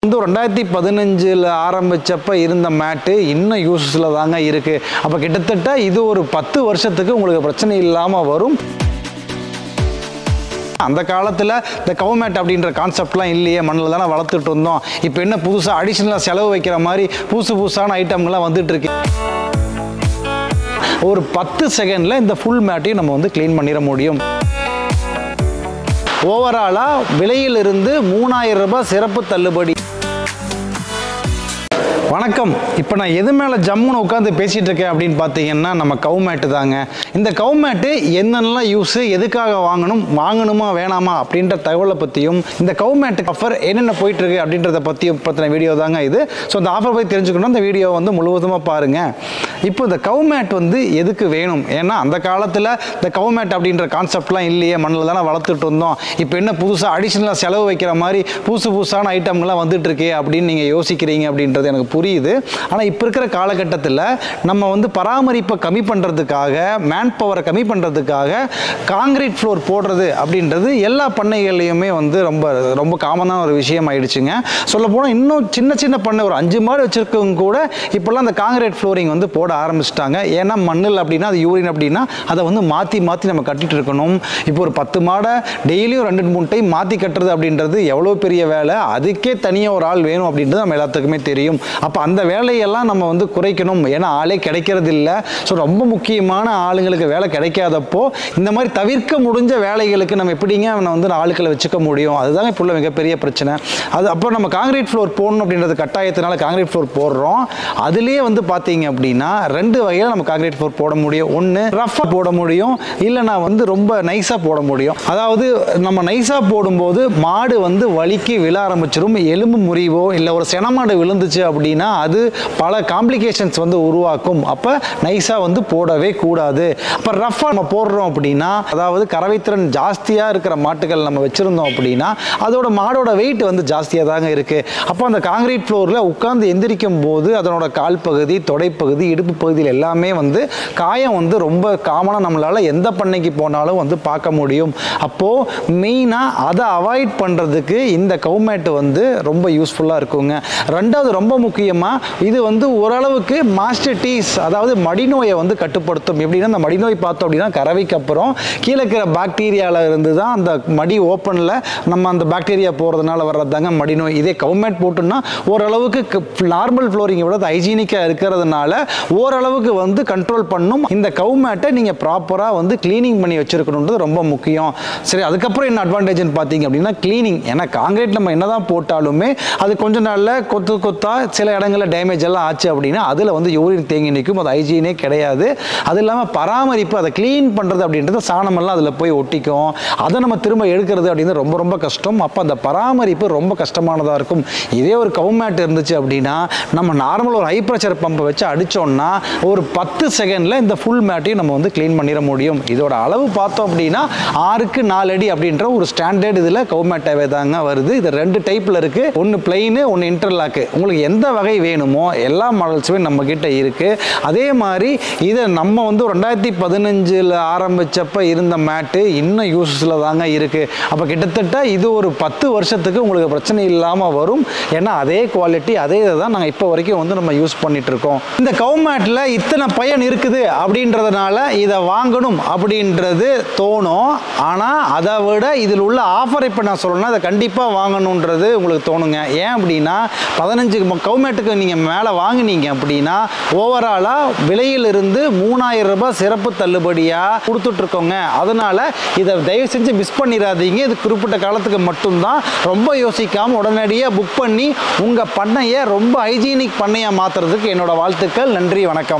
வந்து 2015 ஆரம்பிச்சப்ப இருந்த மேட்டு இன்னும் யூசஸ்ல தாங்க இருக்கு. அப்ப கிட்டத்தட்ட இது ஒரு 10 வருஷத்துக்கு உங்களுக்கு பிரச்சனை இல்லாம வரும். அந்த காலத்தில் இந்த கவு மேட் அப்படின்ற கான்செப்ட்லாம் இல்லையே, மண்ணில் தானே வளர்த்துட்டு இருந்தோம். இப்போ என்ன புதுசாக அடிஷ்னலாக செலவு வைக்கிற மாதிரி புதுசான ஐட்டம்லாம் வந்துட்டு இருக்கு. ஒரு 10 செகண்டில் இந்த ஃபுல் மேட்டையும் நம்ம வந்து க்ளீன் பண்ணிட முடியும். ஓவராலாக விலையிலிருந்து 3000 ரூபாய் சிறப்பு தள்ளுபடி. வணக்கம். இப்போ நான் எது மேலே ஜம்முன்னு உட்காந்து பேசிகிட்டு இருக்கேன் அப்படின்னு பார்த்தீங்கன்னா நம்ம கவு மேட்டு தாங்க. இந்த கவு மேட்டு என்னென்னலாம் யூஸு, எதுக்காக வாங்கணுமா வேணாமா அப்படின்ற தகவலை பற்றியும், இந்த கவு மேட்டு ஆஃபர் என்னென்ன போயிட்டுருக்கு அப்படின்றத பற்றின வீடியோ தாங்க இது. ஸோ இந்த ஆஃபர் பற்றி தெரிஞ்சுக்கணும், இந்த வீடியோ வந்து முழுவதுமாக பாருங்கள். இப்போ இந்த கவு மேட் வந்து எதுக்கு வேணும்? ஏன்னா அந்த காலத்தில் இந்த கவு மேட் அப்படின்ற கான்செப்ட்லாம் இல்லையே, மண்ணில் தானே வளர்த்துட்டு இருந்தோம். இப்போ என்ன புதுசாக அடிஷ்னலாக செலவு வைக்கிற மாதிரி புதுசான ஐட்டம்லாம் வந்துட்டு இருக்கே அப்படின்னு நீங்கள் யோசிக்கிறீங்க அப்படின்றது எனக்கு புரியுது. ஆனால் இப்போ இருக்கிற காலகட்டத்தில் நம்ம வந்து பராமரிப்பை கம்மி பண்ணுறதுக்காக, மேன் பவரை கம்மி பண்ணுறதுக்காக காங்கிரீட் ஃப்ளோர் போடுறது அப்படின்றது எல்லா பண்ணைகள்லையுமே வந்து ரொம்ப காமனான ஒரு விஷயம் ஆயிடுச்சுங்க. சொல்ல போனால் இன்னும் சின்ன பண்ணை ஒரு 5 மாடு வச்சுருக்கவங்க கூட இப்போல்லாம் அந்த காங்கிரீட் ஃப்ளோரிங் வந்து போட ஆரம்பிச்சிட்டாங்க. ஏன்னா மண்ணில் அப்படின்னா அது யூரின் அப்படின்னா அதை வந்து மாற்றி நம்ம கட்டிட்டு இருக்கணும். இப்போ ஒரு 10 மாடை டெய்லியும் 2-3 டைம் மாற்றி கட்டுறது அப்படின்றது எவ்வளோ பெரிய வேலை. அதுக்கே தனியாக ஒரு ஆள் வேணும் அப்படின்றது நம்ம எல்லாத்துக்குமே தெரியும். அப்போ அந்த வேலையெல்லாம் நம்ம வந்து குறைக்கணும். ஏன்னா ஆளே கிடைக்கிறது இல்லை. ஸோ ரொம்ப முக்கியமான ஆளுங்களுக்கு வேலை கிடைக்காதப்போ இந்த மாதிரி தவிர்க்க முடிஞ்ச வேலைகளுக்கு நம்ம எப்படிங்க அவனை வந்து ஆளுக்களை வச்சுக்க முடியும்? அதுதான் இப்போ உள்ள மிகப்பெரிய பிரச்சனை. அது அப்போ நம்ம காங்கிரீட் ஃப்ளோர் போடணும் அப்படின்றது கட்டாயத்தினால காங்கிரீட் ஃப்ளோர் போடுறோம். அதுலேயே வந்து பார்த்தீங்க அப்படின்னா 2 வகையில் நம்ம காங்கிரீட் ஃப்ளோர் போட முடியும். ஒன்று ரஃபாக போட முடியும், இல்லைனா வந்து ரொம்ப நைஸாக போட முடியும். அதாவது நம்ம நைஸாக போடும்போது மாடு வந்து வலிக்கு விழ ஆரம்பிச்சிடும். எலும்பு முறிவோ இல்லை ஒரு செனமாடு விழுந்துச்சு அப்படின்னா அது பல காம்ப்ளிகேஷன்ஸ் வந்து உருவாக்கும். அப்போ நைஸாக வந்து போடவே கூடாது. அப்போ ரஃபாக நம்ம போடுறோம் அப்படின்னா, அதாவது கறவைத்திறன் ஜாஸ்தியாக இருக்கிற மாட்டுகள் நம்ம வச்சுருந்தோம் அப்படின்னா அதோட மாடோட வெயிட் வந்து ஜாஸ்தியாக தாங்க இருக்குது. அப்போ அந்த காங்கிரீட் ஃப்ளோரில் உட்காந்து எந்திரிக்கும் போது அதனோட கால் பகுதி, தொடைப்பகுதி, இடுப்பு பகுதியில் எல்லாமே வந்து காயம் வந்து ரொம்ப காமனாக நம்மளால் எந்த பண்ணைக்கு போனாலும் வந்து பார்க்க முடியும். அப்போது மெயினாக அதை அவாய்ட் பண்ணுறதுக்கு இந்த கவு மேட்டு வந்து ரொம்ப யூஸ்ஃபுல்லாக இருக்குங்க. ரெண்டாவது ரொம்ப முக்கியமாக இது வந்து ஓரளவுக்கு மாஸ்டிடிஸ், அதாவது மடிநோயை வந்து கட்டுப்படுத்தும். எப்படின்னா அந்த மடிநோய் பார்த்தோம் அப்படின்னா கறவைக்கு அப்புறம் கீழே இருக்கிற பாக்டீரியாவில் இருந்து தான் அந்த மடி ஓப்பனில் நம்ம அந்த பாக்டீரியா போகிறதுனால வர்றதாங்க மடிநோய். இதே கவு மேட் போட்டோம்னா ஓரளவுக்கு நார்மல் ஃப்ளோரிங்கை விட ஹைஜீனிக்காக இருக்கிறதுனால ஓரளவுக்கு வந்து கண்ட்ரோல் பண்ணும். இந்த கவு மேட்டை நீங்கள் ப்ராப்பராக வந்து கிளீனிங் பண்ணி வச்சுருக்கணுன்றது ரொம்ப முக்கியம். சரி, அதுக்கப்புறம் என்ன அட்வான்டேஜ்னு பார்த்தீங்க அப்படின்னா கிளீனிங். ஏன்னா காங்கிரீட் நம்ம என்ன தான் போட்டாலுமே அது கொஞ்ச நாளில் கொத்தா சில இடங்களில் டேமேஜ் எல்லாம் ஆச்சு அப்படின்னா அதில் வந்து யூரின் தேங்கி நிற்கும். அது ஹைஜீனே கிடையாது. அது இல்லாமல் பராமரிப்பு, அதை க்ளீன் பண்ணுறது அப்படின்றது சாணமெல்லாம் அதில் போய் ஒட்டிக்கும். அதை நம்ம திரும்ப எடுக்கிறது அப்படின்றது ரொம்ப கஷ்டம். அப்போ அந்த பராமரிப்பு ரொம்ப கஷ்டமானதாக இருக்கும். இதே ஒரு கவு மேட் இருந்துச்சு அப்படின்னா நம்ம நார்மல் ஒரு ஹை ப்ரெஷர் பம்பை வச்சு அடித்தோம்னா ஒரு 10 செகண்டில் இந்த ஃபுல் மேட்டையும் நம்ம வந்து க்ளீன் பண்ணிட முடியும். இதோட அளவு பார்த்தோம் அப்படின்னா 6க்கு 4 அடி அப்படின்ற ஒரு ஸ்டாண்டர்ட் இதில் கவு மேட்டாகவே தாங்க வருது. இது 2 டைப்பில் இருக்குது. ஒன்று பிளைனு, ஒன்று இன்டர்லாக்கு. உங்களுக்கு எந்த வகை வேணுமோ எல்லா மாடல்ஸுமே நம்ம கிட்ட இருக்கு. அதே மாதிரி இதை நம்ம வந்து 2015 ஆரம்பிச்சப்ப இருந்த மேட்டு இன்னும் யூசஸ்ல தாங்க இருக்கு. அப்ப கிட்டத்தட்ட இது ஒரு 10 வருஷத்துக்கு உங்களுக்கு பிரச்சனை இல்லாம வரும். ஏன்னா அதே குவாலிட்டி, அதே தான் நாங்கள் இப்போ வரைக்கும் வந்து நம்ம யூஸ் பண்ணிட்டு இருக்கோம். இந்த கவு மேட்ல இத்தனை பயன் இருக்குது அப்படின்றதுனால இதை வாங்கணும் அப்படின்றது தோணும். ஆனா அதை விட இதில் உள்ள ஆஃபர் இப்போ நான் சொல்லணும்னா அதை கண்டிப்பாக வாங்கணுன்றது உங்களுக்கு தோணுங்க. ஏன் அப்படின்னா 15 கவு மேட்டுக்கு நீங்கள் மேலே வாங்கினீங்க அப்படின்னா ஓவராலாக விலையிலிருந்து 3000 ரூபாய் சிறப்பு தள்ளுபடியாக கொடுத்துட்ருக்கோங்க. அதனால் இதை தயவு செஞ்சு மிஸ் பண்ணிடாதீங்க. இது குறிப்பிட்ட காலத்துக்கு மட்டும்தான். ரொம்ப யோசிக்காமல் உடனடியாக புக் பண்ணி உங்கள் பண்ணையை ரொம்ப ஹைஜீனிக் பண்ணையாக மாற்றுறதுக்கு என்னோட வாழ்த்துக்கள். நன்றி, வணக்கம்.